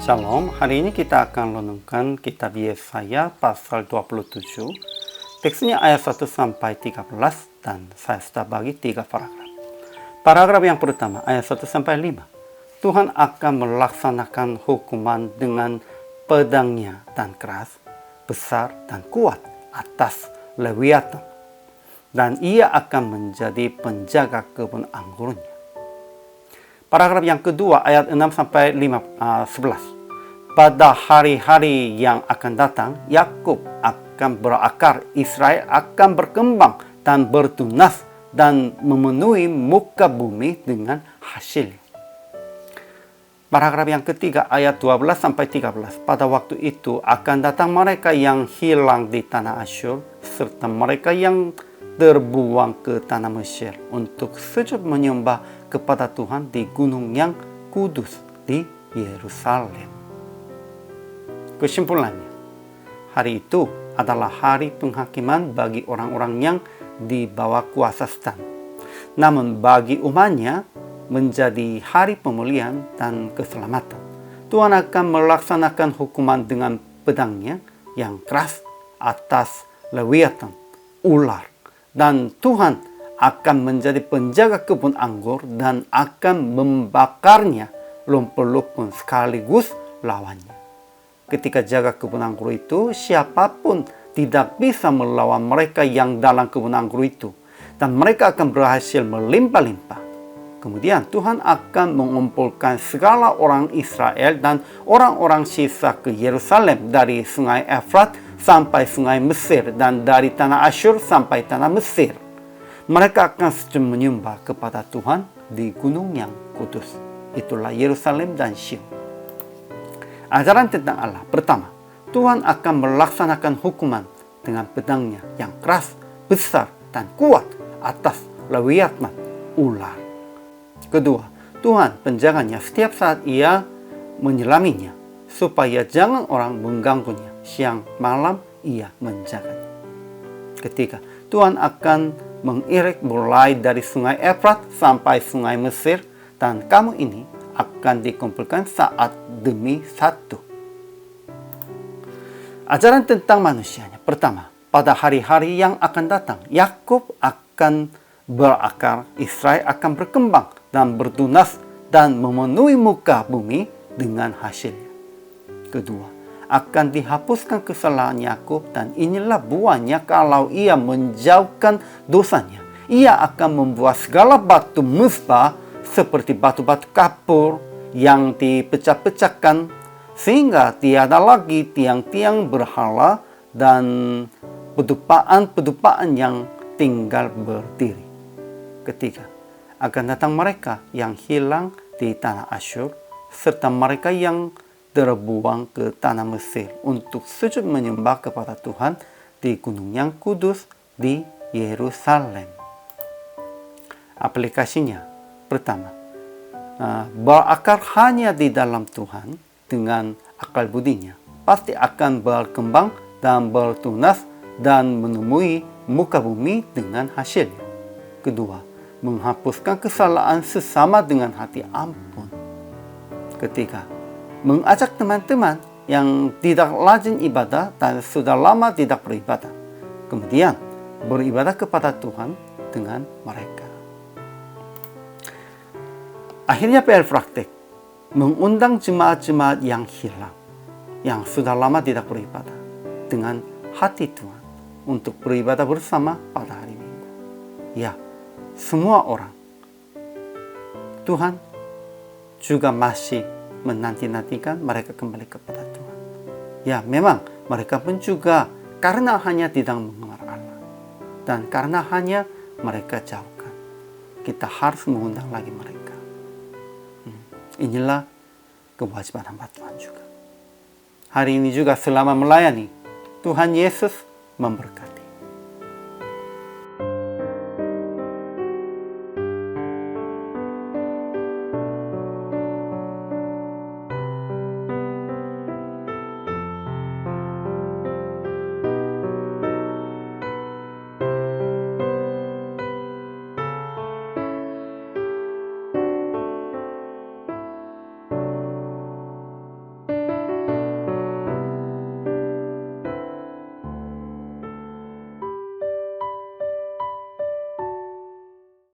Shalom, hari ini kita akan renungkan kitab Yesaya pasal 27. Teksnya ayat 1 sampai 13 dan saya sudah bagi 3 paragraf. Paragraf yang pertama, ayat 1 sampai 5. Tuhan akan melaksanakan hukuman dengan pedangnya dan keras, besar dan kuat atas Lewiatan. Dan ia akan menjadi penjaga kebun anggurnya. Paragraf yang kedua ayat 6 sampai 11. Pada hari-hari yang akan datang, Yakub akan berakar, Israel akan berkembang dan bertunas dan memenuhi muka bumi dengan hasil. Paragraf yang ketiga ayat 12 sampai 13. Pada waktu itu akan datang mereka yang hilang di tanah Asyur serta mereka yang terbuang ke tanah Mesir untuk sujud menyembah kepada Tuhan di gunung yang kudus di Yerusalem. Kesimpulannya, hari itu adalah hari penghakiman bagi orang-orang yang di bawah kuasa setan. Namun bagi umatnya menjadi hari pemulihan dan keselamatan. Tuhan akan melaksanakan hukuman dengan pedangnya yang keras atas Lewiatan, ular. Dan Tuhan akan menjadi penjaga kebun anggur dan akan membakarnya lumpur-lumpur sekaligus lawannya. Ketika jaga kebun anggur itu, siapapun tidak bisa melawan mereka yang dalam kebun anggur itu. Dan mereka akan berhasil melimpah-limpah. Kemudian Tuhan akan mengumpulkan segala orang Israel dan orang-orang sisa ke Yerusalem dari sungai Efrat sampai sungai Mesir dan dari tanah Asyur sampai tanah Mesir. Mereka akan sujud menyembah kepada Tuhan di gunung yang kudus. Itulah Yerusalem dan Sion. Ajaran tentang Allah. Pertama, Tuhan akan melaksanakan hukuman dengan pedangnya yang keras, besar, dan kuat atas Lewiatan, ular. Kedua, Tuhan penjaganya setiap saat ia menyelaminya, supaya jangan orang mengganggunya. Siang malam ia menjaganya. Ketiga, Tuhan akan mengirik mulai dari sungai Efrat sampai sungai Mesir, dan kamu ini akan dikumpulkan saat demi satu. Ajaran tentang manusianya. Pertama, pada hari-hari yang akan datang, Yakub akan berakar, Israel akan berkembang dan bertunas dan memenuhi muka bumi dengan hasilnya. Kedua, akan dihapuskan kesalahan Yakub dan inilah buahnya kalau ia menjauhkan dosanya. Ia akan membuat segala batu mezbah seperti batu-batu kapur yang dipecah-pecahkan sehingga tiada lagi tiang-tiang berhala dan pedupaan-pedupaan yang tinggal berdiri. Ketiga, akan datang mereka yang hilang di tanah Asyur serta mereka yang terbuang ke tanah Mesir untuk sujud menyembah kepada Tuhan di gunung yang kudus di Yerusalem. Aplikasinya, pertama, berakar hanya di dalam Tuhan dengan akal budinya pasti akan berkembang dan bertunas dan menemui muka bumi dengan hasilnya. Kedua, menghapuskan kesalahan sesama dengan hati ampun. Ketiga, mengajak teman-teman yang tidak rajin ibadah dan sudah lama tidak beribadah. Kemudian beribadah kepada Tuhan dengan mereka. Akhirnya PR praktek. Mengundang jemaat-jemaat yang hilang, yang sudah lama tidak beribadah, dengan hati Tuhan untuk beribadah bersama pada hari Minggu. Ya, semua orang. Tuhan juga masih menanti-nantikan mereka kembali kepada Tuhan. Ya, memang mereka pun juga karena hanya tidak mengenal Allah dan karena hanya mereka jauhkan, kita harus mengundang lagi mereka. Inilah kewajiban hamba Tuhan juga. Hari ini juga selama melayani, Tuhan Yesus memberkati.